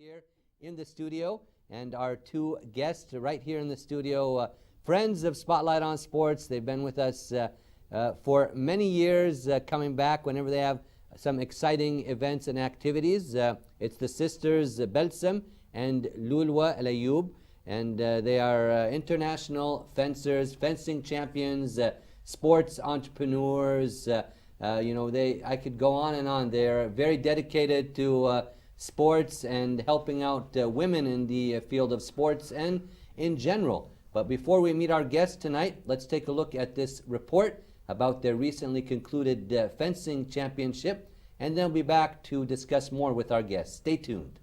here in the studio, and our two guests right here in the studio, friends of Spotlight on Sports. They've been with us for many years, coming back whenever they have some exciting events and activities. It's the sisters Balsam and Lulwa Al-Ayoub, and they are international fencers, fencing champions, sports entrepreneurs. I could go on and on. They're very dedicated to sports and helping out women in the field of sports and in general. But before we meet our guests tonight, let's take a look at this report about their recently concluded fencing championship, and then we'll be back to discuss more with our guests. Stay tuned.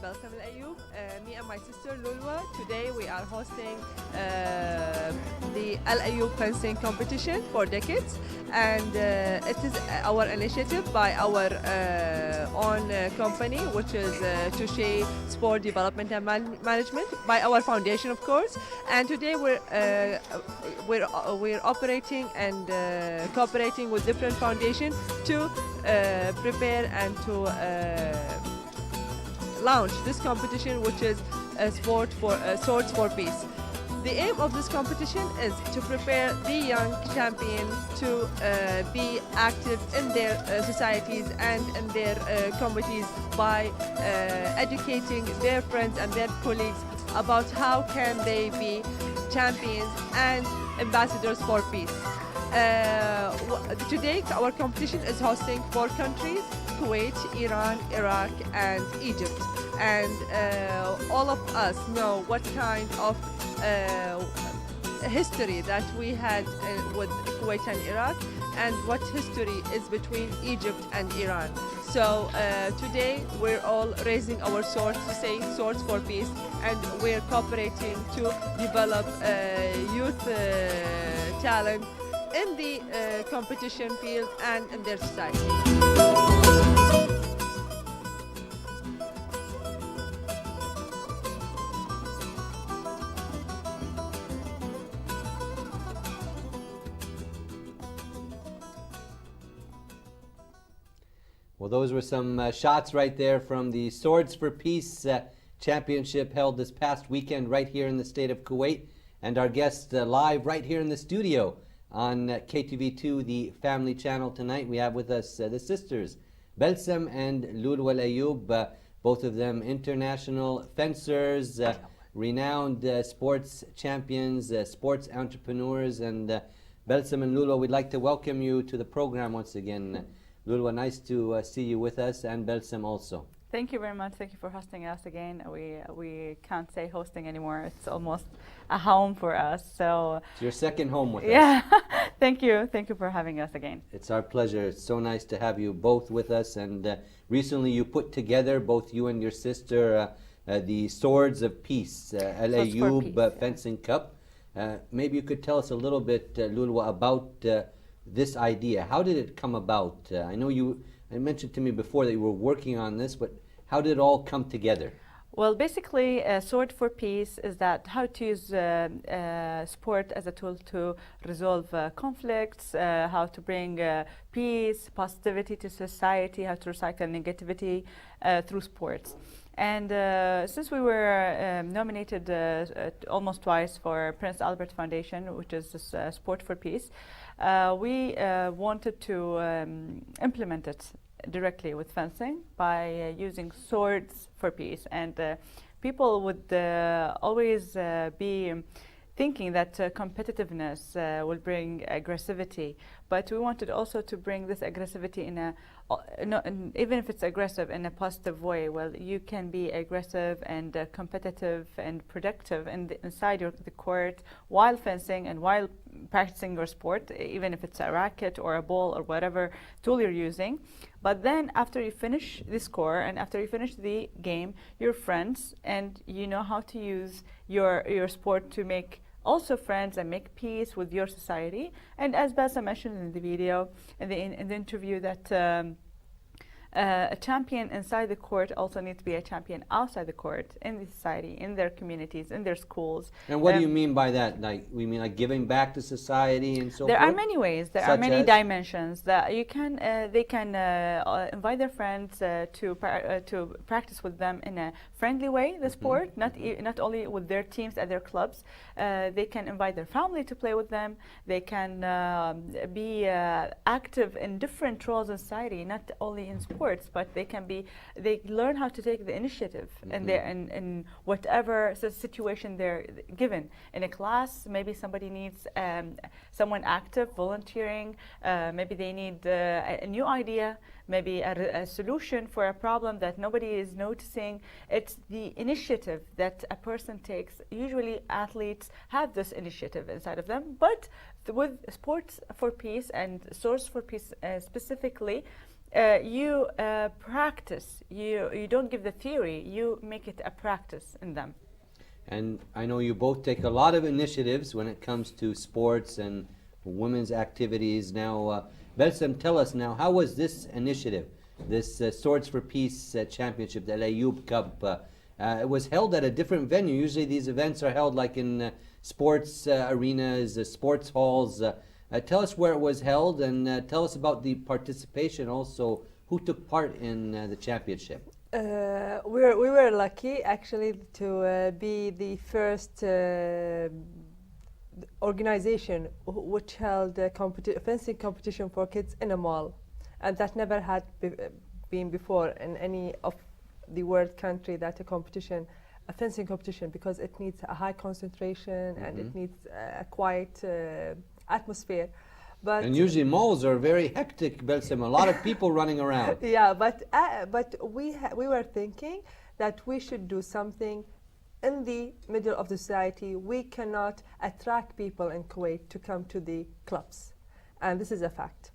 Balsam Lulwa Al-Ayoub, me and my sister Lulwa. Today we are hosting the Al-Ayoub fencing competition for decades, and it is our initiative by our own company, which is Touché Sport Development and Management, by our foundation, of course. And today we're operating and cooperating with different foundations to prepare and to launch this competition, which is a Swords for Peace. The aim of this competition is to prepare the young champion to be active in their societies and in their communities by educating their friends and their colleagues about how can they be champions and ambassadors for peace. Today our competition is hosting 4 countries: Kuwait, Iran, Iraq, and Egypt. And all of us know what kind of history that we had with Kuwait and Iraq, and what history is between Egypt and Iran. So today we're all raising our swords to say Swords for Peace, and we're cooperating to develop youth talent in the competition field and in their society. Well, those were some shots right there from the Swords for Peace Championship held this past weekend right here in the state of Kuwait. And our guest live right here in the studio on KTV2, the family channel tonight. We have with us the sisters, Balsam and Lulwa Al-Ayoub, both of them international fencers, renowned sports champions, sports entrepreneurs. And Balsam and Lulwa, we'd like to welcome you to the program once again. Lulwa, nice to see you with us, and Balsam also. Thank you very much. Thank you for hosting us again. We can't say hosting anymore. It's almost a home for us. So it's your second home with us. Yeah. Thank you. Thank you for having us again. It's our pleasure. It's so nice to have you both with us. And recently you put together, both you and your sister, the Swords of Peace, Al-Ayoub Fencing Cup. Maybe you could tell us a little bit, Lulwa, about this idea. How did it come about? I know you mentioned to me before that you were working on this, but how did it all come together? Well, basically, Sword for Peace is that how to use sport as a tool to resolve conflicts, how to bring peace, positivity to society, how to recycle negativity through sports. And since we were nominated almost twice for Prince Albert Foundation, which is Sport for Peace, we wanted to implement it directly with fencing by using swords for peace. And people would always be thinking that competitiveness will bring aggressivity, but we wanted also to bring this aggressivity in a, even if it's aggressive, in a positive way. Well, you can be aggressive and competitive and productive inside the court while fencing and while practicing your sport, even if it's a racket or a ball or whatever tool you're using. But then after you finish the score and after you finish the game, you're friends and you know how to use your sport to make also friends and make peace with your society. And as Balsam mentioned in the video, in the interview, that a champion inside the court also needs to be a champion outside the court, in the society, in their communities, in their schools. And what do you mean by that? Like, we mean like giving back to society and so there forth? Are many ways. There are Such many as? dimensions that you can. They can invite their friends to practice with them in a friendly way. The sport, not only with their teams at their clubs. They can invite their family to play with them. They can be active in different roles in society, not only in sports, but they learn how to take the initiative in whatever situation they're given. In a class, maybe somebody needs someone active, volunteering. Maybe they need a new idea, maybe a solution for a problem that nobody is noticing. It's the initiative that a person takes. Usually athletes have this initiative inside of them, but with Sports for Peace and Source for Peace specifically, you practice. You don't give the theory, you make it a practice in them. And I know you both take a lot of initiatives when it comes to sports and women's activities. Now, Balsam, tell us now, how was this initiative, this Swords for Peace Championship, the Al-Ayoub Cup? It was held at a different venue. Usually these events are held like in sports arenas, sports halls. Tell us where it was held, and tell us about the participation also. Who took part in the championship? We were lucky actually to be the first organization which held a fencing competition for kids in a mall, and that never had been before in any of the world country, that a fencing competition, because it needs a high concentration and it needs a quiet atmosphere. And usually malls are very hectic, Balsam, a lot of people running around. Yeah, but we were thinking that we should do something in the middle of the society. We cannot attract people in Kuwait to come to the clubs, and this is a fact.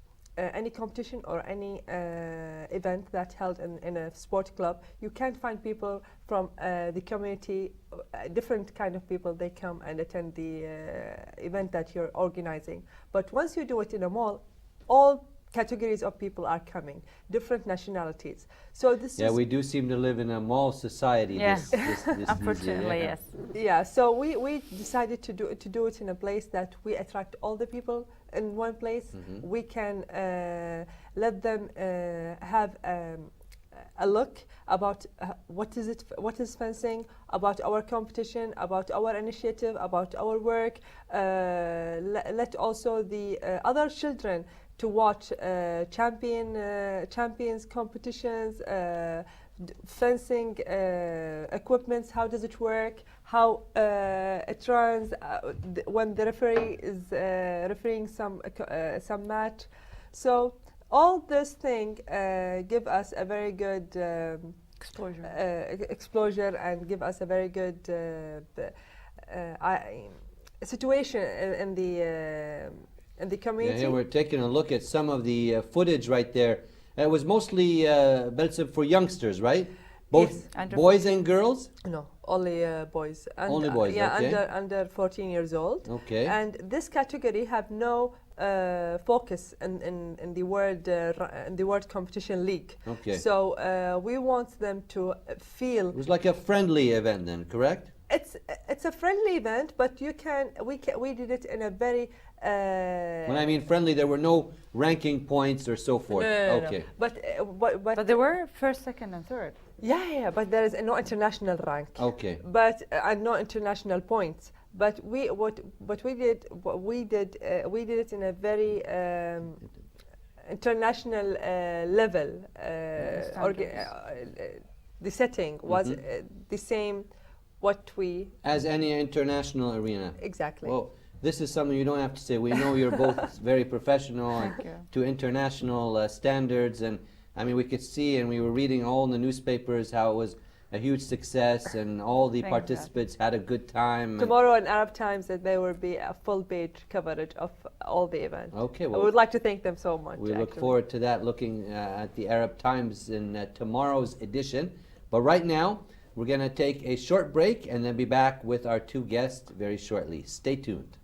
Any competition or any event that held in a sport club, you can't find people from the community, different kind of people. They come and attend the event that you're organizing. But once you do it in a mall, all categories of people are coming, different nationalities. So this we do seem to live in a mall society. Yeah. This Unfortunately, yes. Yeah, so we decided to do it in a place that we attract all the people in one place. We can let them have a look about what is fencing, about our competition, about our initiative, about our work. Let also the other children to watch champions competitions, fencing equipments. How does it work? How it runs when the referee is refereeing some match. So all this thing give us a very good exposure and give us a very good situation in the community. Yeah, we're taking a look at some of the footage right there. It was mostly Balsam for youngsters, right? Both yes. Boys and girls? No, only boys. Only boys, yeah, okay. under 14 years old. Okay. And this category have no focus in the world competition league. Okay. So we want them to feel. It was like a friendly event then, correct? It's a friendly event, but we did it in a very. When I mean friendly, there were no ranking points or so forth. No, okay. No. But there were first, second, and third. Yeah, but there is no international rank. Okay. But and no international points. But we did it in a very international level. The setting was the same. What we as any international arena. Exactly. Well, this is something you don't have to say. We know you're both very professional and to international standards, and I mean we could see, and we were reading all in the newspapers how it was a huge success, and all the participants had a good time. Tomorrow in Arab Times that there will be a full page coverage of all the events. Okay, well, I would like to thank them so much. We look forward to that, looking at the Arab Times in tomorrow's edition. But right now, we're going to take a short break and then be back with our two guests very shortly. Stay tuned.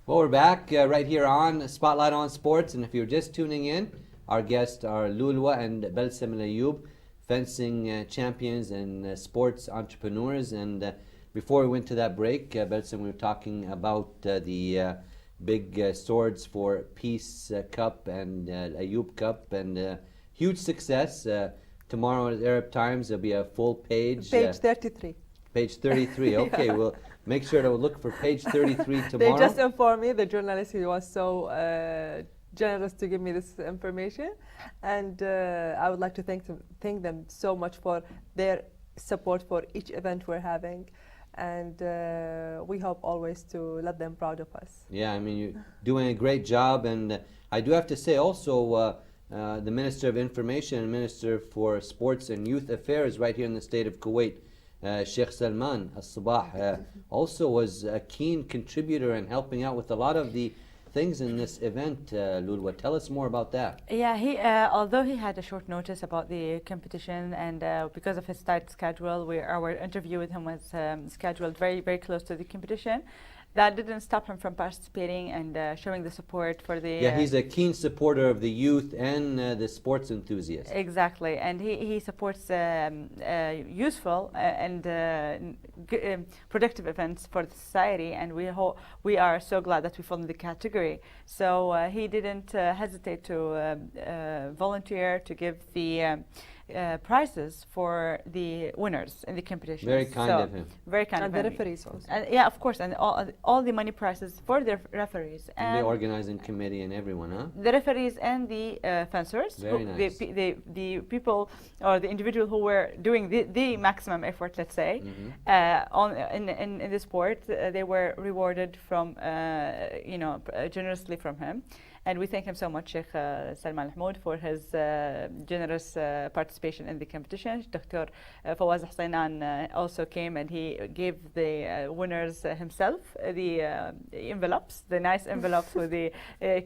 Well, we're back right here on Spotlight on Sports, and if you're just tuning in, our guests are Lulwa and Balsam Lulwa, fencing champions and sports entrepreneurs. And before we went to that break, Balsam, we were talking about the big Swords for Peace Cup and Ayoub Cup, and huge success. Tomorrow at Arab Times, there'll be a full page. Page 33. Page 33, okay. Yeah. We'll make sure to look for page 33 tomorrow. They just informed me, the journalist, he was so generous to give me this information. And I would like to thank them so much for their support for each event we're having. And we hope always to let them proud of us. Yeah, I mean, you're doing a great job. And I do have to say also, the Minister of Information and Minister for Sports and Youth Affairs right here in the state of Kuwait, Sheikh Salman Al-Sabah, also was a keen contributor in helping out with a lot of the things in this event. Lulwa, tell us more about that. Yeah, he although he had a short notice about the competition, and because of his tight schedule, our interview with him was scheduled very, very close to the competition. That didn't stop him from participating and showing the support for the... Yeah, he's a keen supporter of the youth and the sports enthusiasts. Exactly, and he supports useful and productive events for the society, and we are so glad that we fall in the category. So he didn't hesitate to volunteer to give the prizes for the winners in the competition. Very kind of him. Very kind of him. And the referees also. Yeah, of course, and all the money prizes for the referees. And the organizing committee and everyone, huh? The referees and the fencers. Very nice. The people or the individual who were doing the maximum effort, let's say, in the sport, they were rewarded from, generously from him. And we thank him so much, Sheikh Salman Al-Hamoud, for his generous participation in the competition. Dr. Fawaz Husainan also came, and he gave the winners himself the envelopes, the nice envelopes with the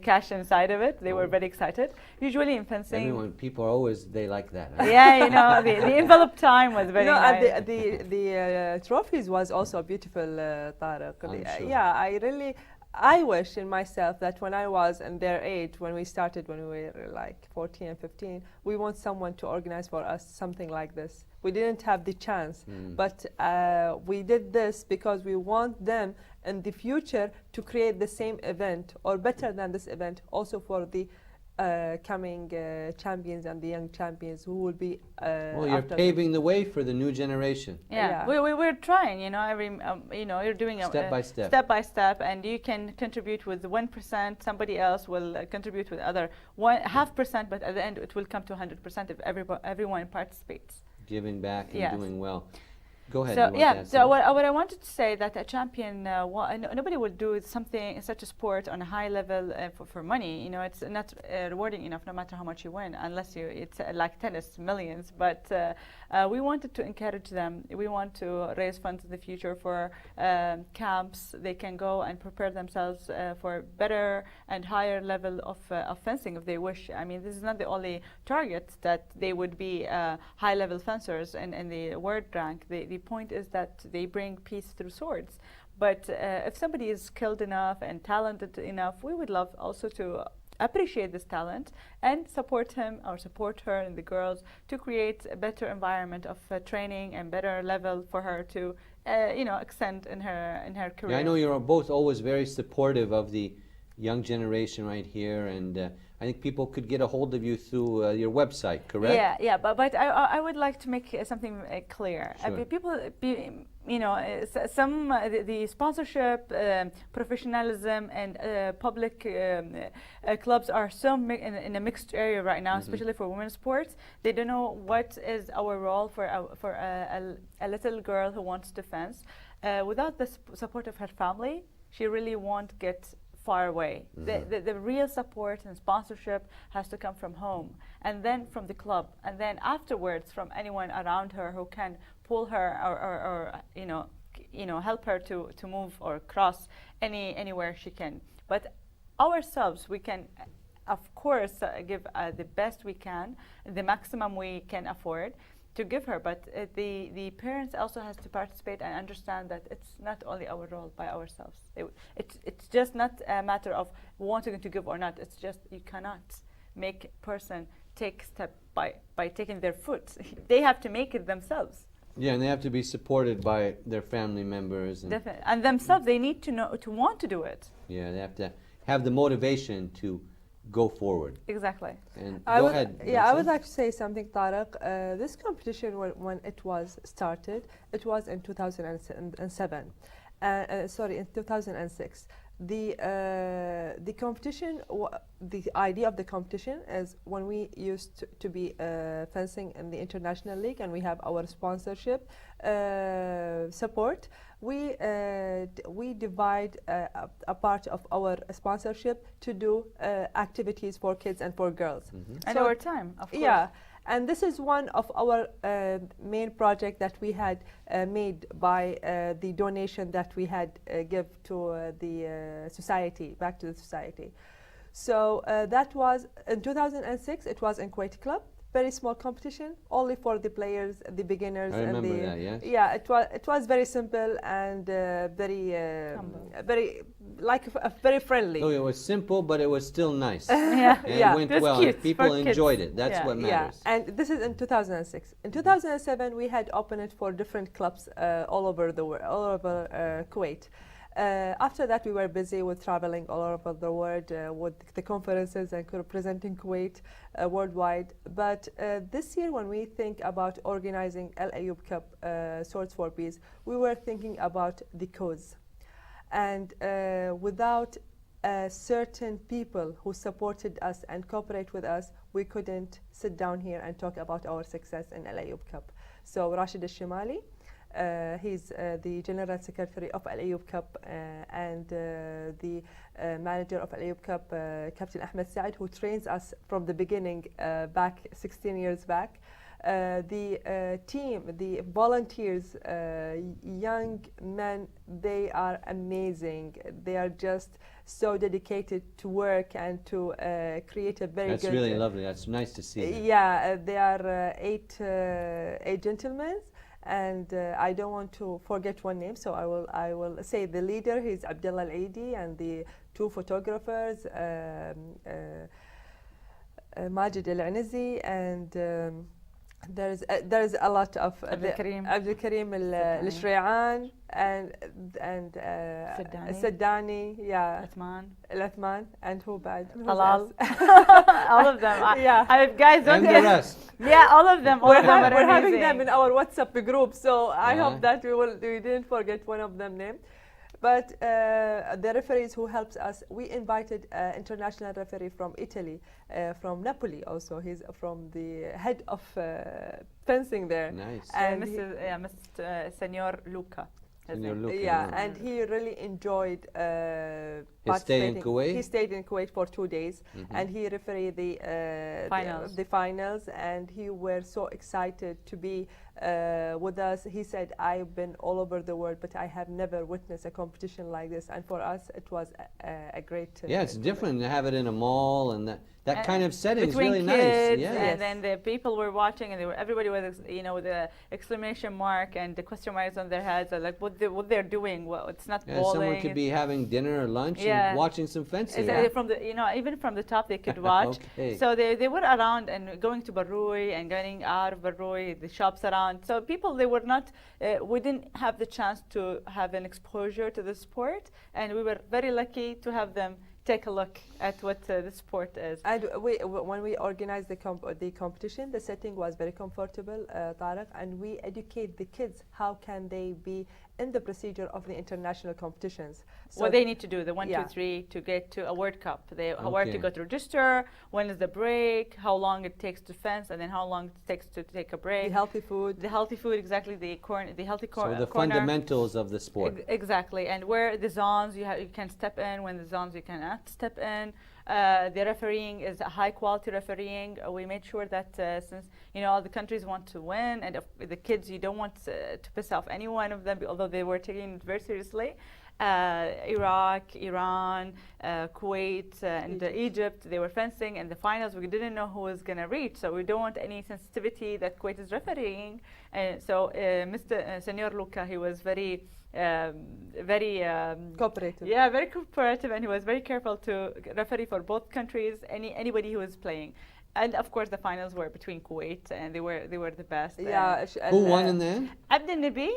cash inside of it. They were very excited. Usually in fencing, people are always, they like that. Huh? Yeah, the envelope time was very nice. And the trophies was also beautiful, Tariq. Sure. Yeah, I wish in myself that when I was in their age, when we started, when we were like 14 and 15, we want someone to organize for us something like this. We didn't have the chance, but we did this because we want them in the future to create the same event or better than this event also for the coming champions and the young champions who will be well, you're paving the way for the new generation. Yeah. We're trying, you're doing step by step. Step by step, and you can contribute with 1%, somebody else will contribute with other 0.5%, but at the end it will come to 100% if everyone participates. Giving back and doing well. Go ahead. So what I wanted to say that a champion, nobody would do something in such a sport on a high level for money. It's not rewarding enough, no matter how much you win, unless it's like tennis, millions. But we wanted to encourage them. We want to raise funds in the future for camps. They can go and prepare themselves for better and higher level of fencing if they wish. I mean, this is not the only target that they would be high level fencers in the world rank. The point is that they bring peace through swords. But if somebody is skilled enough and talented enough, we would love also to appreciate this talent and support him or support her and the girls to create a better environment of training and better level for her to extend in her career. Yeah, I know you're both always very supportive of the young generation right here, and I think people could get a hold of you through your website, correct? Yeah, but I would like to make something clear. Sure. The sponsorship, professionalism, and public clubs are so in a mixed area right now, especially for women's sports. They don't know what is our role for a little girl who wants to fence. Without the support of her family, she really won't get far away. The real support and sponsorship has to come from home, and then from the club, and then afterwards from anyone around her who can pull her or help her to move or cross anywhere she can. But ourselves, we can of course give the best we can, the maximum we can afford to give her, but the parents also has to participate and understand that it's not only our role by ourselves. It's just not a matter of wanting to give or not. It's just you cannot make a person take step by taking their foot. They have to make it themselves. Yeah, and they have to be supported by their family members. And definitely, and themselves, they need to want to do it. Yeah, they have to have the motivation to go forward. Exactly. And go ahead. Yeah, I would like to say something, Tariq. This competition, when it was started, it was in 2007. Sorry, in 2006. The competition, the idea of the competition is when we used to be fencing in the international league, and we have our sponsorship support. We divide a part of our sponsorship to do activities for kids and for girls. And So, over time, of course. yeah, and this is one of our main project that we had made by the donation that we had give to the society, back to the society. So that was in 2006. It was in Kuwait Club. Very small competition, only for the players, the beginners. I remember and the, that, yes. Yeah, it was very simple and very very friendly. Oh, it was simple, but it was still nice. Yeah. And Yeah. it went That's well. cute People for kids. enjoyed it. That's Yeah. what matters. Yeah, and this is in 2006. In 2007, we had opened it for different clubs all over the world, all over Kuwait. After that, we were busy with traveling all over the world with the conferences and representing Kuwait worldwide. But this year, when we think about organizing Al-Ayoub Cup Swords for Peace, we were thinking about the cause. And without certain people who supported us and cooperate with us, we couldn't sit down here and talk about our success in Al-Ayoub Cup. So Rashid Al-Shimali, he's the General Secretary of Al-Ayoub Cup and the manager of Al-Ayoub Cup, Captain Ahmed Said, who trains us from the beginning back 16 years back. The team, the volunteers, young men, they are amazing. They are just so dedicated to work and to create a very That's good... really lovely. That's nice to see. That. Yeah, they are eight gentlemen. And I don't want to forget one name, so I will say the leader. He's Abdullah Al-Aidi, and the two photographers, Majid Al-Anizi, and there's a lot of Abdul Karim Al-Shri'an and Saddani, yeah, Al-Athman, and who bad? Halal. All of them. Yeah. Guys, don't And the get rest. Yeah, all of them. All of them are We're having amazing. them in our WhatsApp group, so I hope that we didn't forget one of them name. But the referees who helps us, we invited an international referee from Italy, from Napoli also. He's from the head of fencing there. Nice. And Mr. Senor Luca. Senor Luca, Yeah, and he really enjoyed His stay in Kuwait? He stayed in Kuwait for 2 days, and he refereed the finals, and he were so excited to be with us. He said, I've been all over the world, but I have never witnessed a competition like this. And for us, it was a great... Yeah, it's different to have it in a mall, and that kind of setting is really kids, nice. Yeah. And then the people were watching, and everybody was, with the exclamation mark and the question marks on their heads, like what they're doing. Well, it's not bowling. Someone could be having dinner or lunch and watching some fencing. From the, even from the top they could watch. Okay. So they were around and going to Barrui and getting out of Barrui, the shops around. So people, they were not, we didn't have the chance to have an exposure to the sport, and we were very lucky to have them take a look at what the sport is. And when we organized the competition, the setting was very comfortable, Tariq, and we educate the kids how can they be in the procedure of the international competitions. So What they need to do, the 1, Yeah. 2, 3, to get to a World Cup. Where Okay. to go to register, when is the break, how long it takes to fence, and then how long it takes to take a break. the healthy food. The healthy food, exactly. The healthy So the corner. fundamentals of the sport. Exactly, and where the zones you can step in, when the zones you cannot step in. The refereeing is a high quality refereeing. We made sure that since all the countries want to win, and the kids, you don't want to piss off any one of them, although they were taking it very seriously. Iraq, Iran, Kuwait, and Egypt, they were fencing. In the finals, we didn't know who was going to reach, so we don't want any sensitivity that Kuwait is refereeing. So Mr. Senor Luca, he was very Cooperative. yeah, very cooperative, and he was very careful to referee for both countries, anybody who was playing. And of course, the finals were between Kuwait, and they were the best. Yeah. Who won in the end? Abdel Nabi,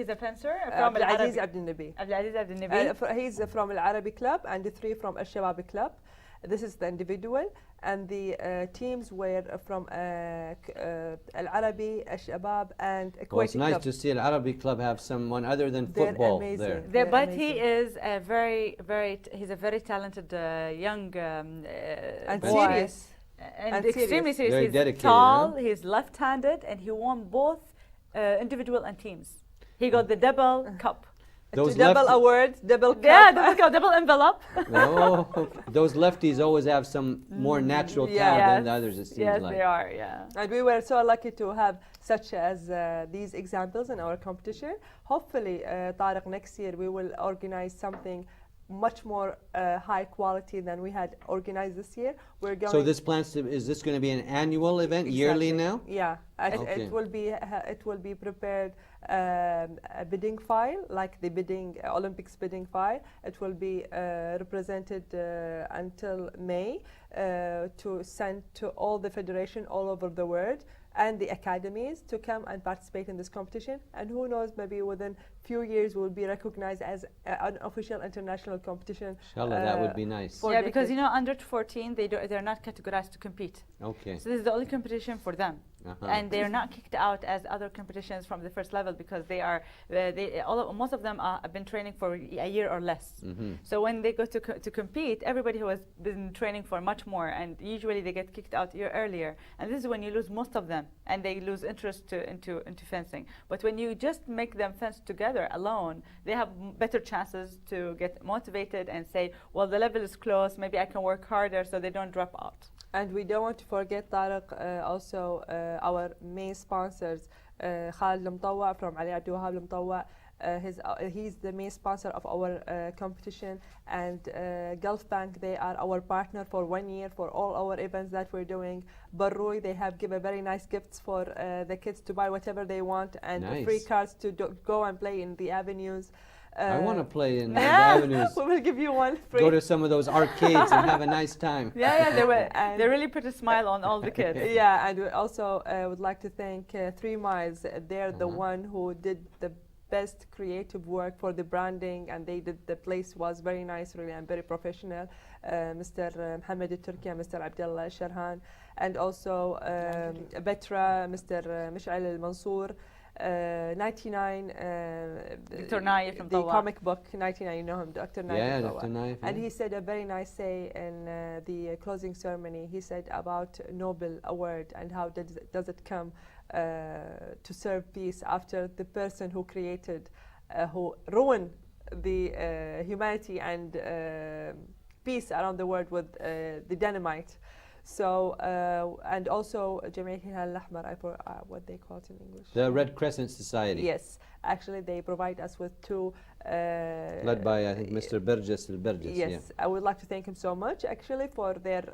he's a fencer from Abdelaziz Al-Arabi. Abdel Nabi. Abdelaziz Abdel Nabi. He's from Al-Arabi Club, and the 3 from Al-Shabab Club. This is the individual, and the teams were from Al-Arabi, Al-Shabab, and Kuwait Well, it's nice Club. to see an Arabic club have someone other than They're football amazing. there. They're But he amazing. is he's a very talented young And boy. serious. And And extremely serious. serious. Very He's dedicated, tall, huh? he's left-handed, and he won both individual and teams. He got the double cup. Those double lefty- award, double cup. Yeah, double envelope. Oh, those lefties always have some more natural Yeah. talent than Yes. the others, it seems Yes, like. they are, yeah. And we were so lucky to have such as these examples in our competition. Hopefully, Tariq, next year we will organize something much more high quality than we had organized this year. We're going. So this is this going to be an annual event, yearly now? Yeah, Okay. it will be prepared a bidding file, like the Olympics bidding file. It will be represented until May to send to all the federation all over the world and the academies to come and participate in this competition. And who knows, maybe within few years we'll be recognized as an official international competition. Inshallah, that would be nice. for Yeah, the because kids. under 14 they're not categorized to compete. Okay. So this is the only competition for them. Uh-huh. And they're not kicked out as other competitions from the first level because most of them have been training for a year or less. Mhm. So when they go to compete, everybody who has been training for much more, and usually they get kicked out a year earlier. And this is when you lose most of them, and they lose interest into fencing. But when you just make them fence together alone, they have better chances to get motivated and say, well, the level is close, maybe I can work harder, so they don't drop out. And we don't want to forget, Tariq, also our main sponsors, Khalid Al-Mtawwa from Ali Abdul Wahab Al-Mtawwa. He's the main sponsor of our competition, and Gulf Bank, they are our partner for 1 year for all our events that we're doing. Barroy, they have given very nice gifts for the kids to buy whatever they want, and Nice. free cards to go and play in the avenues. I want to play in the Yeah, avenues. we will give you one free. Go to some of those arcades and have a nice time. Yeah, And- they really put a smile on all the kids. Yeah, and we also would like to thank 3 Miles. They're the Uh-huh. one who did the best creative work for the branding, and the place was very nice, really, and very professional. Mr. Mohammed Turki and Mr. Abdullah Sharhan, and also Betra, Mr. Mish'al Al-Mansour. 99 Dr. Naif from the Tawa. comic book 99, you know him, Dr. Naif Yeah, from Tawa. Dr. Naif. And yeah. he said a very nice say in the closing ceremony. He said about Nobel Award and how does it come to serve peace after the person who created, who ruined the humanity and peace around the world with the dynamite. So, and also Jama'at Hilal Al-Ahmar, what they call it in English. The Red Crescent Society. Yes, actually they provide us with 2 Led by, I think, Mr. Burgess Al-Burgess. Yes, I would like to thank him so much actually for their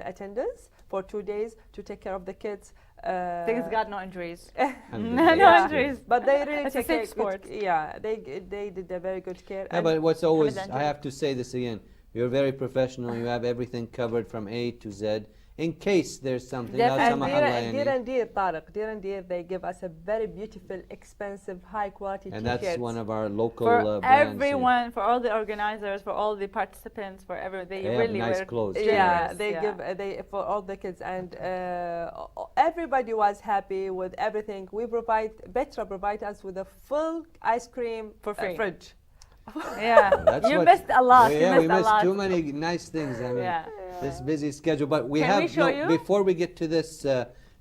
attendance for 2 days to take care of the kids. Thanks God, no injuries. Alhamdulillah. No Yeah. injuries. But they really It's a take safe a good, sport. yeah, they did a very good care. Yeah, And but what's always, Hamid I have to say this again, you're very professional, you have everything covered from A to Z, in case there's something. Definitely. لا And سمح Deer الله and يعني. Deer and Deer, Tariq, Deer and Deer, they give us a very beautiful, expensive, high quality And t-shirts. that's one of our local For brands here. everyone, for all the organizers, for all the participants, for everyone, they have really nice were clothes, too. Yeah, generous, they give for all the kids, and everybody was happy with everything. Petra provide us with a full ice cream For free. fridge. Yeah, That's you what- missed a lot. Yeah, you we missed a missed lot. too many nice things. I mean, Yeah. this busy schedule. But we Can have we show you? before we get to this,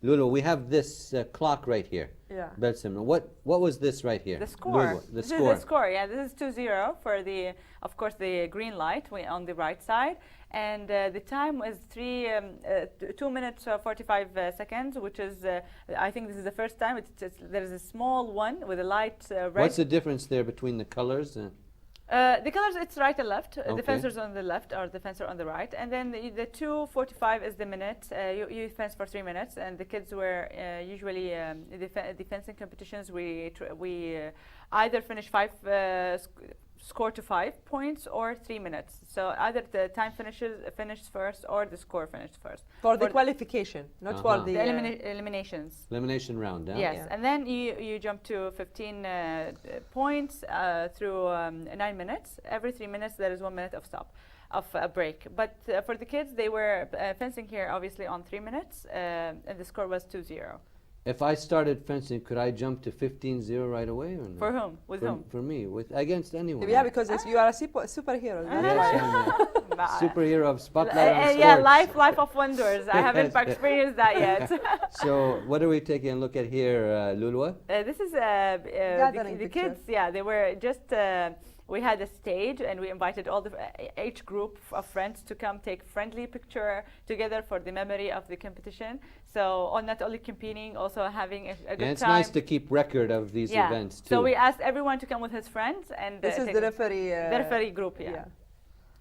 Lulu, we have this clock right here. Yeah. Balsam, what was this right here? The score. Lulu, the This score. is the score. Yeah, this is 2-0 for the, of course, the green light on the right side, and the time is 2 minutes 45 seconds, which is I think this is the first time. There is a small one with a light red. What's the difference there between the colors? The colors, it's right and left. Okay. The fencer's on the left or the fencer on the right. And then the 2:45 is the minute. You fence for 3 minutes. And the kids were usually, the fencing competitions, we either finish score to 5 points or 3 minutes. So either the time finished first or the score finished first. For the qualification, not for Uh-huh. the The eliminations. Elimination round, huh? Yes, Yeah. and then you jump to 15 points through 9 minutes. Every 3 minutes there is 1 minute of a break. But for the kids, they were fencing here obviously on 3 minutes, and the score was 2-0. If I started fencing, could I jump to 15-0 right away? Or no? For whom? With whom? For me, against anyone. Yeah, because you are a superhero. Yes, I'm a superhero of spotlight on sports. Yeah, life of wonders. I haven't experienced that yet. So what are we taking a look at here, Lulwa? This is Gathering the picture. kids. Yeah, they were just. We had a stage, and we invited all each group of friends to come take friendly picture together for the memory of the competition. So, not only competing, also having a good And it's time. nice to keep record of these events too. So we asked everyone to come with his friends, and This is the referee. the referee group. Yeah.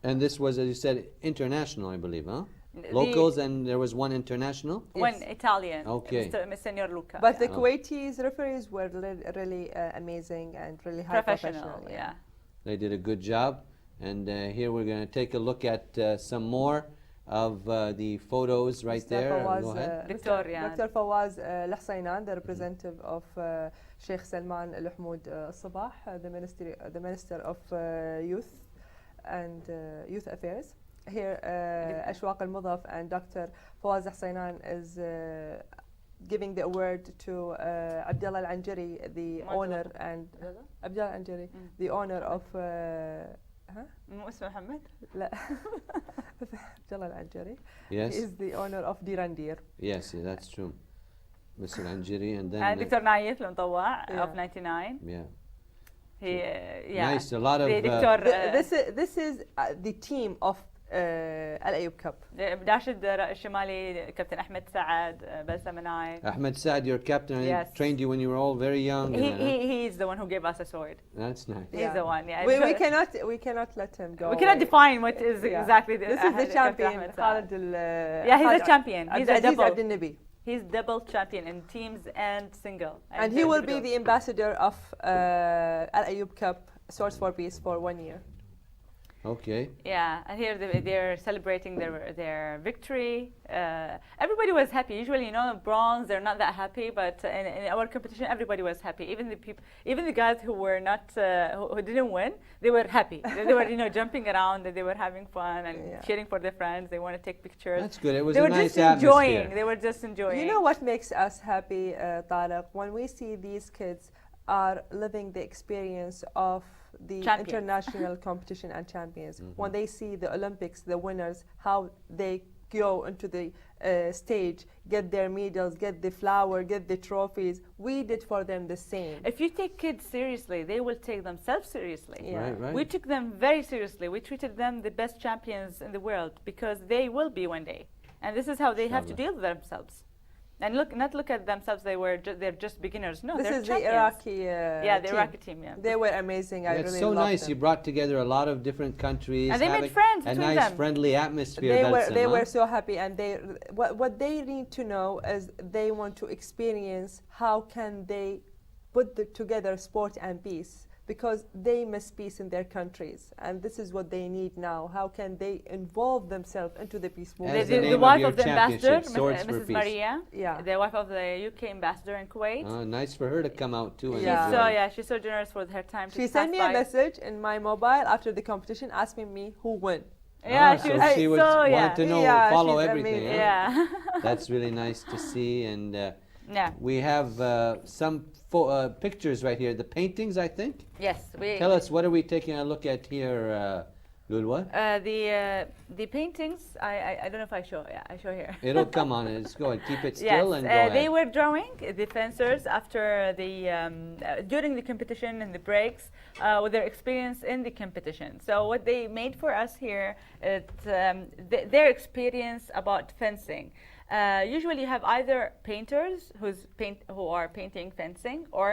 And this was, as you said, international, I believe, huh? Locals, and there was one international. One Italian. Okay. Mr. Senor Luca. But the Yeah. Kuwaitis referees were really amazing and really high professional. Yeah. They did a good job. And here we're going to take a look at some more of the photos right Mr. there. Fawaz, Go ahead. Victoria. Dr. Fawaz Al-Husaynan, the representative of Sheikh Salman Al-Hmoud Al-Sabah, the Minister of Youth and Youth Affairs. Here, Ashwaq Al-Mudaf and Dr. Fawaz Al-Husaynan is giving the award to Abdullah Al-Anjari, the owner, and Abdullah Al-Anjari, the owner of مو اسمه محمد؟ لا Abdullah Al-Anjari. Yes. He is the owner of Dirandir. Yes, that's true. Mr. Anjiri, and then دكتور نايف المطوع Yeah. of 99. yeah, He nice. A lot of دكتور This is the team of Al-Ayoub Cup. داشد الشمالي كابتن احمد سعد بلسم نايف. Ahmed Saad, your captain, I Yes. trained you when you were all very young. He's the one who gave us a sword. That's nice. He's the one. Yeah. We cannot let him go. We cannot away. define what is Yeah. exactly This is the Captain champion. Ahmed Saad. Khalid Yeah, he's a champion. He's a Abdulaziz double. Abdel-Nabi. He's double champion in teams and single. And he will be individual. the ambassador of Al-Ayoub Cup Swords for Peace for 1 year. Okay. Yeah, and here they're celebrating their victory. Everybody was happy. Usually, bronze, they're not that happy, but in our competition, everybody was happy. Even the guys who were not, who didn't win, they were happy. They were, jumping around, and they were having fun and cheering for their friends. They want to take pictures. That's good. It was They a were nice just atmosphere. enjoying. They were just enjoying. You know what makes us happy, Tariq? When we see these kids are living the experience of the Champions. international competition and champions. When they see the Olympics, the winners, how they go into the stage, get their medals, get the flower, get the trophies. We did for them the same. If you take kids seriously, they will take themselves seriously. Yeah. Right. We took them very seriously. We treated them the best champions in the world because they will be one day. And this is how they have to deal with themselves. And not look at themselves, they're just beginners. No, This they're is champions. the Iraqi the team. Iraqi team, yeah. They were amazing. I It's really so loved nice. them. You brought together a lot of different countries. And they made having friends a between nice, them. friendly atmosphere. They Balsam, were so happy, and what they need to know is they want to experience how can they put together sport and peace. because they miss peace in their countries, and this is what they need now. How can they involve themselves into the peace movement? As the name The of wife your of the ambassador, championship, Swords for Mrs. Peace. Maria, Yeah. the wife of the UK ambassador in Kuwait. Oh, nice for her to come out too. And Yeah. So enjoy. yeah, she's so generous with her time. She to sent me pass a by. message in my mobile after the competition asking me who won. Yeah, so was she was so wanted to know, Yeah, follow she's everything. amazing. huh? Yeah. That's really nice to see. And Yeah. we have some pictures right here. The paintings, I think. Yes. Tell us, what are we taking a look at here, Lulwa? The paintings. I don't know if I show. Yeah, I show here. It'll come on. Let's go and keep it Yes, still and go ahead. they were drawing the fencers after the during the competition and the breaks with their experience in the competition. So what they made for us here is their experience about fencing. Usually, you have either painters who are painting fencing, or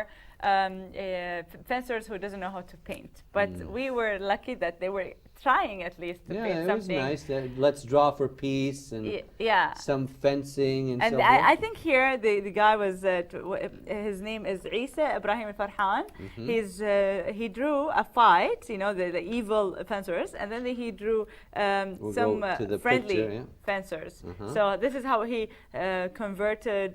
fencers who doesn't know how to paint. But we were lucky that they were trying at least to paint Yeah, it something. was nice. Let's draw for peace and Yeah. some fencing and so And forth. I think here the guy was his name is Isa Ibrahim Al-Farhan. He drew a fight, you know, the evil fencers, and then he drew We'll some go to the friendly picture, yeah. fencers. Uh-huh. So this is how he converted.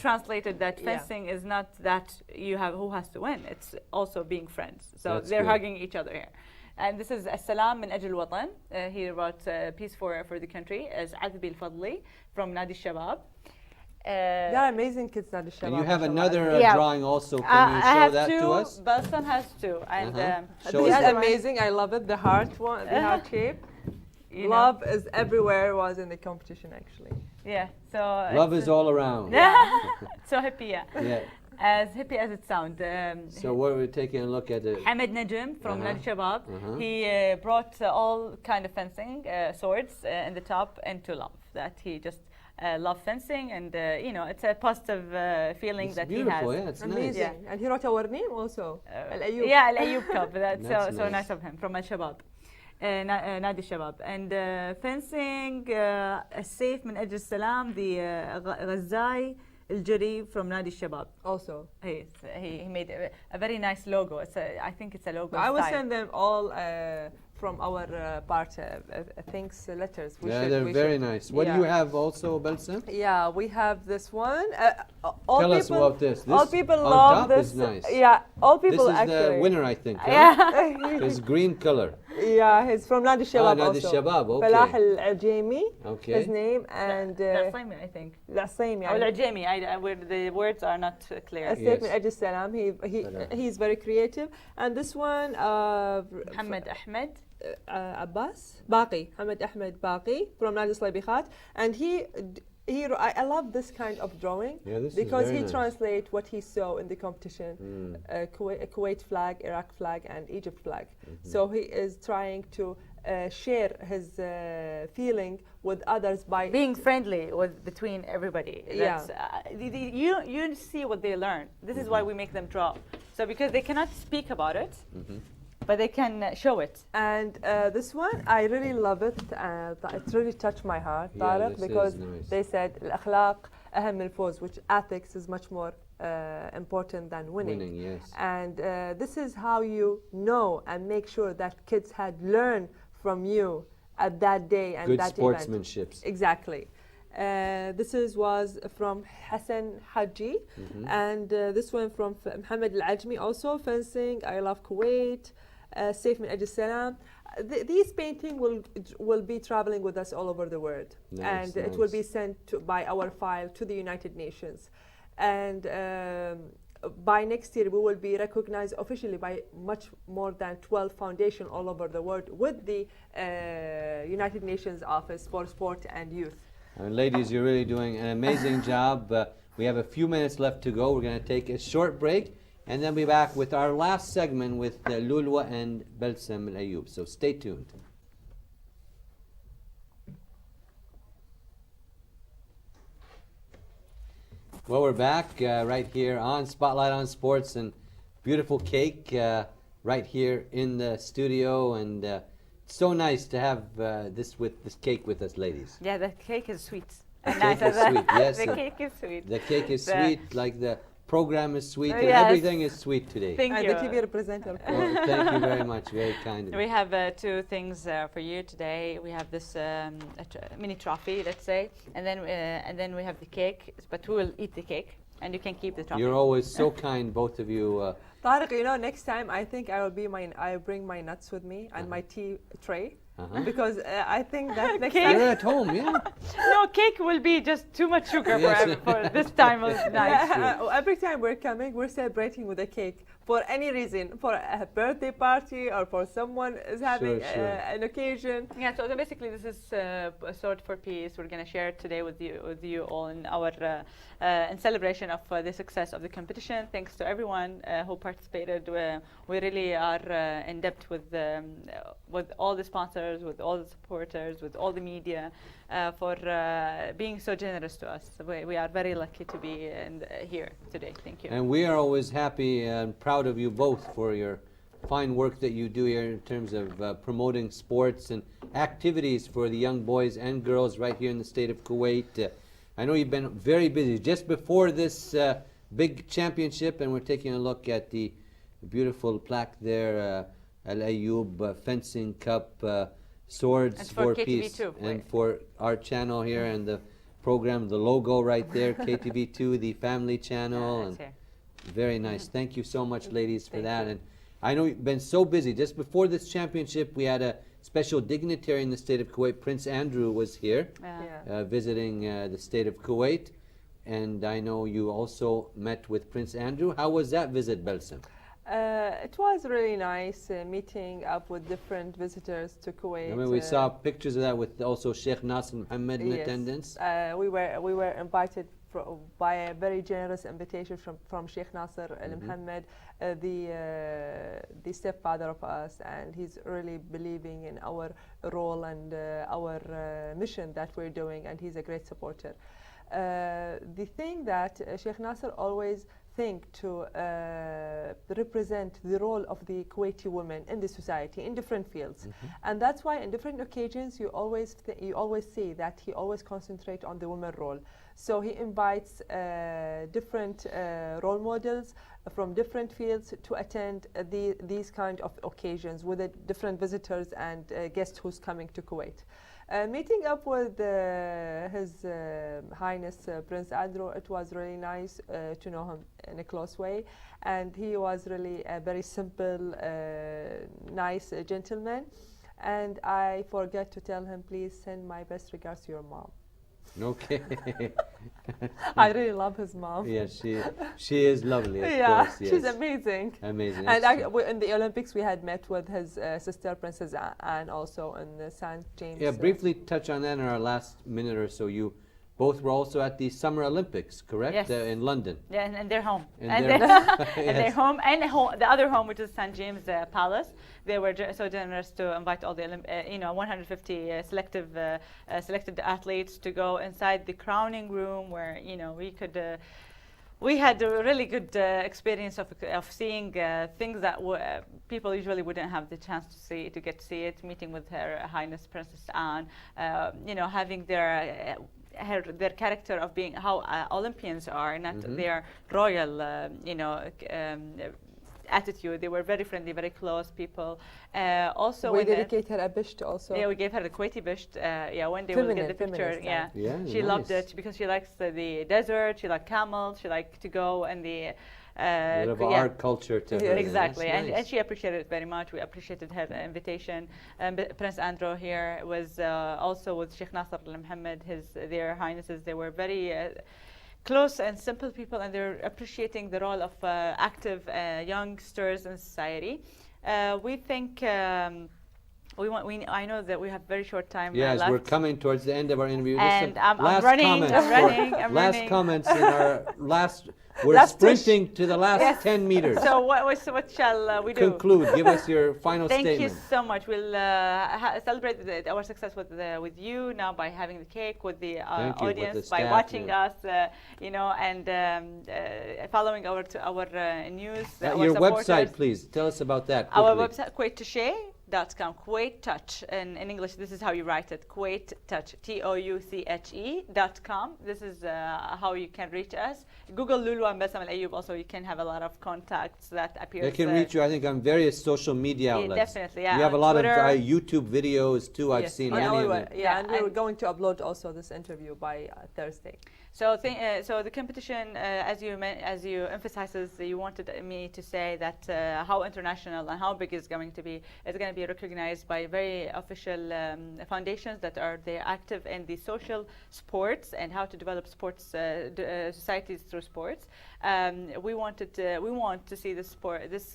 Translated that Yeah. fencing is not that you have who has to win. It's also being friends. So That's they're good. hugging each other here. And this is As-Salam min Ajl Watan. He wrote peace for the country as Azbi al-Fadli from Nadi Shabab. They're amazing kids, Nadi Shabab. And you have mashallah. another Yeah. drawing also. Can I you show have that two. to us? Balsam has two. And Show This us is that. amazing. I love it. The heart one, the heart shape. you know. Love is everywhere. Was in the competition actually. Yeah. So Love is all around. so hippie. Yeah. Yeah. As hippie as it sounds. So what are we taking a look at? Hamid Najm from Nadi Shabab. He brought all kind of fencing swords in the top into love. That he just love fencing, and you know, it's a positive feeling It's that beautiful. he has. Yeah, it's Amazing. nice. And he wrote our name also. Al-Ayoub. Yeah, Al-Ayoub Cup. That's That's so nice. nice of him from Al-Shabab. Nadi Shabab. And fencing, السيف من أجل السلام, the غزاي الجري from Nadi Shabab. Also. He made a very nice logo. I think it's a logo I will style. send them all from our part. Thanks letters. Yeah, they're very nice. What do you have also, Balsam? Yeah, we have this one. All Tell people, us about this. All This people on love top this. is nice. Yeah, all This people is actually. the winner, I think. Huh? Yeah. It's green color. Yeah, he's from Nadi Shabab Nadi also. Shabab, okay. Falah Al-Ajami, Okay. his name, and العصيمي, I think. العصيم أو يعني. العجيمي. The words are not clear. السيف Yes. من أجل السلام. He's very creative. And this one, محمد أحمد. Abbas Baqi, Hamid Ahmed Baqi from Nadi Slaybikhat, and I love this kind of drawing. Yeah, this is because very he nice. translates what he saw in the competition, Kuwait flag, Iraq flag, and Egypt flag. So he is trying to share his feeling with others by Being friendly between everybody. Yeah. That's, you see what they learn. This is why we make them draw. So because they cannot speak about it, but they can show it. And this one, I really love it. It really touched my heart, Yeah, Tariq, this is because nice. they said الأخلاق أهم من الفوز, which ethics is much more important than winning. Winning, yes. And this is how you know and make sure that kids had learned from you at that day and Good that sportsmanship. event. Exactly. This was from Hassan Haji, and this one from Mohammed Al-Ajmi, also fencing. I love Kuwait. Saif min Ajl Salam. These paintings will be traveling with us all over the world, Nice, and it will be sent by our file to the United Nations. And by next year, we will be recognized officially by much more than 12 foundations all over the world with the United Nations Office for Sport and Youth. Ladies, you're really doing an amazing job. We have a few minutes left to go. We're going to take a short break and then be back with our last segment with Lulwa and Balsam Al-Ayoub. So stay tuned. Well, we're back right here on Spotlight on Sports, and beautiful cake right here in the studio, and it's so nice to have this cake with us, ladies. Yeah, the cake is sweet. The cake is sweet, yes. The cake is sweet. The cake is The- sweet, like the program is sweet, and Yes. everything is sweet today. Thank And you. the TV representative. Well, thank you very much. Very kind of you. We have two things for you today. We have this mini trophy, let's say, and then we have the cake. But we will eat the cake, and you can keep the trophy. You're always so kind, both of you. Tariq, you know, next time I think I bring my nuts with me and my tea tray. Because I think that next You're time at home, yeah. No, cake will be just too much sugar Yes. for this time of night. every time we're coming, we're celebrating with a cake for any reason, for a birthday party or for someone is having Sure. an occasion. Yeah, so basically this is a sword for peace. We're going to share it today with you all in our in celebration of the success of the competition. Thanks to everyone who participated. We really are in depth with all the sponsors, with all the supporters, with all the media for being so generous to us. We are very lucky to be here today. Thank you. And we are always happy and proud of you both for your fine work that you do here in terms of promoting sports and activities for the young boys and girls right here in the state of Kuwait. I know you've been very busy just before this big championship, and we're taking a look at the beautiful plaque there, Al-Ayoub Fencing Cup Swords And for Peace. KTV2, And right. for our channel here and the program, the logo right there, KTV2, the family channel. That's And here. very nice. Thank you so much, ladies, for Thank that. you. And I know you've been so busy. Just before this championship, we had a special dignitary in the state of Kuwait. Prince Andrew was here Yeah. visiting the state of Kuwait. And I know you also met with Prince Andrew. How was that visit, Balsam? It was really nice meeting up with different visitors to Kuwait. I mean, we saw pictures of that with also Sheikh Nasser Mohammed in Yes. attendance. We were invited by a very generous invitation from Sheikh Nasser Al Mohammed, the stepfather of us, and he's really believing in our role and our mission that we're doing, and he's a great supporter. The thing that Sheikh Nasser always think to represent the role of the Kuwaiti women in the society in different fields, and that's why in different occasions you always see that he always concentrate on the women role. So he invites different role models from different fields to attend these kind of occasions with the different visitors and guests who's coming to Kuwait. Meeting up with His Highness Prince Andrew, it was really nice to know him in a close way, and he was really a very simple, nice gentleman. And I forgot to tell him, please send my best regards to your mom. Okay. I really love his mom. Yes, she is lovely, of Yeah, course. Yes. she's amazing. Amazing. And Excellent. in the Olympics, we had met with his sister, Princess Anne, also in St. James. Yeah, briefly touch on that in our last minute or so. You both were also at the Summer Olympics, correct? Yes. In London. Yeah, and they're home. And And they're- and they're Yes. home, and the other home, which is St. James Palace. They were so generous to invite all the 150 selected athletes to go inside the crowning room, where we could. We had a really good experience of seeing things that people usually wouldn't have the chance to get to see it. Meeting with Her Highness Princess Anne, having their character of being how Olympians are, not their royal, attitude. They were very friendly, very close people. Also, we when dedicate her a bisht also. yeah, we gave her the Kuwaiti bisht. One day we'll get the picture. Feminist Yeah, style. Yeah, she loved nice. it because she likes the desert. She liked camels. She liked to go and the. A bit of yeah. art culture to Yeah. her. Exactly, That's and nice. she appreciated it very much. We appreciated her invitation. Prince Andrew here was also with Sheikh Nasser Al Mohammed, their highnesses. They were very close and simple people, and they're appreciating the role of active youngsters in society. We think. I know that we have very short time Yes, left. we're coming towards the end of our interview. And Just some I'm last running, comments I'm for- running, I'm last running. comments in our last. We're Last push. sprinting to the last Yes. 10 meters. So what shall we do? Conclude. Give us your final Thank statement. you so much. We'll celebrate our success with you now by having the cake with the Thank you, with audience, the by staff, watching yeah. us, and following our news. our Your supporters. website, please. Tell us about that. Our quickly. website, Kuwait Touché, Kuwait.com. Kuwait Touch. In English, this is how you write it. Kuwait Touch. TOUCHE.com. This is how you can reach us. Google Lulwa and Balsam Al-Ayoub. Also, you can have a lot of contacts that appear. They can reach you, I think, on various social media outlets. Definitely, yeah. You have a lot Twitter. of YouTube videos too. I've seen many of them. Yeah, and we're going to upload also this interview by Thursday. So, so the competition, as you emphasizes, you wanted me to say that how international and how big it's going to be. It's going to be recognized by very official foundations that are active in the social sports and how to develop sports societies through sports. We want to see this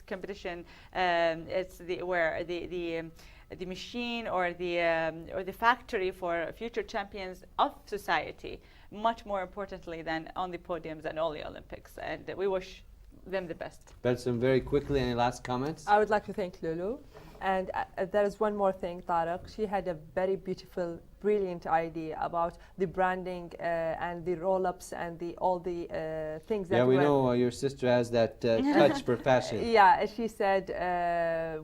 competition. It's where the machine or the factory for future champions of society, much more importantly than on the podiums and all the Olympics. And we wish them the best. Balsam, very quickly, any last comments? I would like to thank Lulu. And there is one more thing, Tariq. She had a very beautiful, brilliant idea about the branding and the roll-ups and all the things that. Yeah, we know your sister has that touch for fashion. Yeah, she said,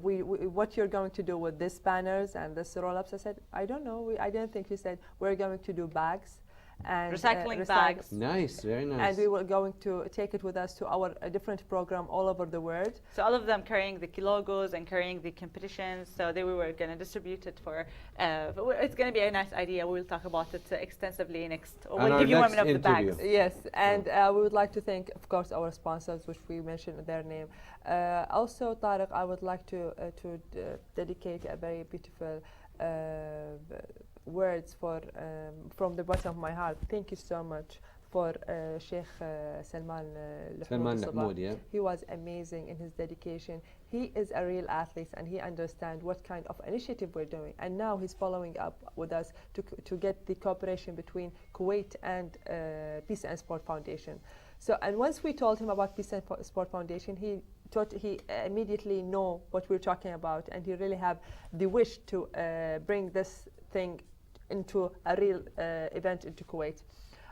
"What you're going to do with these banners and this roll-ups?" I said, "I don't know. I didn't think." She said, "We're going to do bags." And recycling bags. Nice, very nice. And we were going to take it with us to our different program all over the world. So all of them carrying the logos and carrying the competitions. So we were going to distribute it for. It's going to be a nice idea. We will talk about it extensively next. We'll give you one of the bags. Yes, and we would like to thank, of course, our sponsors, which we mentioned their name. Also, Tariq, I would like to dedicate a very beautiful. Words from the bottom of my heart. Thank you so much for Sheikh Salman Mahmoud. Yeah. He was amazing in his dedication. He is a real athlete and he understands what kind of initiative we're doing. And now he's following up with us to get the cooperation between Kuwait and Peace and Sport Foundation. So, and once we told him about Peace and Sport Foundation, he immediately know what we're talking about, and he really have the wish to bring this thing into a real event into Kuwait.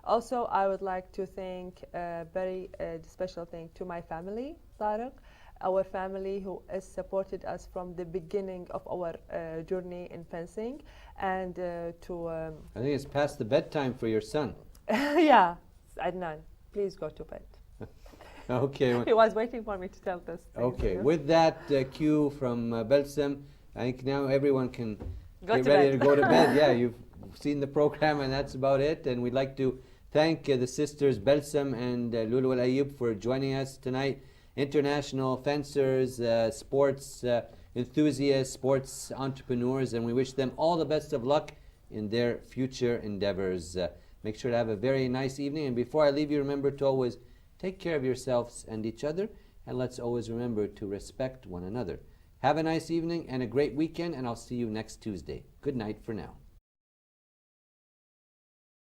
Also, I would like to thank a very special thing to my family, Tariq, our family who has supported us from the beginning of our journey in fencing, and to... I think it's past the bedtime for your son. Yeah, Adnan, please go to bed. Okay. He was waiting for me to tell this. Okay, with that cue from Balsam, I think now everyone can get ready to go to bed. Yeah, you've seen the program and that's about it. And we'd like to thank the sisters Balsam and Lulwa Al-Ayoub for joining us tonight. International fencers, sports enthusiasts, sports entrepreneurs, and we wish them all the best of luck in their future endeavors. Make sure to have a very nice evening. And before I leave you, remember to always take care of yourselves and each other, and let's always remember to respect one another. Have a nice evening and a great weekend, and I'll see you next Tuesday. Good night for now.